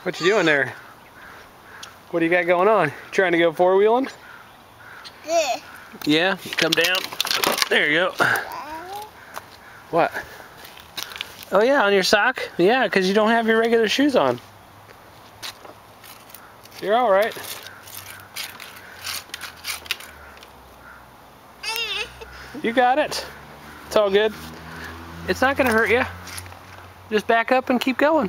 What you doing there? What do you got going on? Trying to go four-wheeling? Yeah. Yeah? Come down. There you go. What? Oh yeah, on your sock? Yeah, because you don't have your regular shoes on. You're all right. You got it. It's all good. It's not going to hurt you. Just back up and keep going.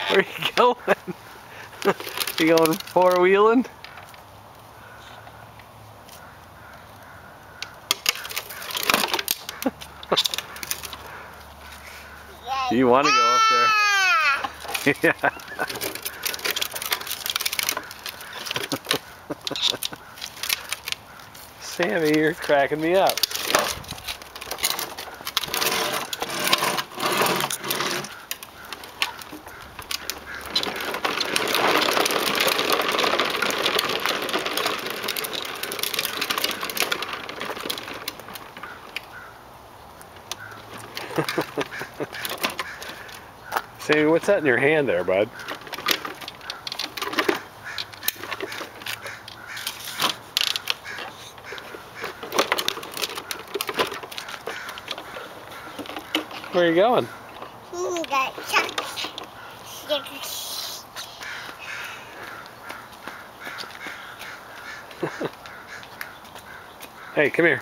Where are you going? You going four-wheeling? You want to go up there? Yeah. Sammy, you're cracking me up. Sammy, what's that in your hand there, bud? Where are you going? Hey, come here.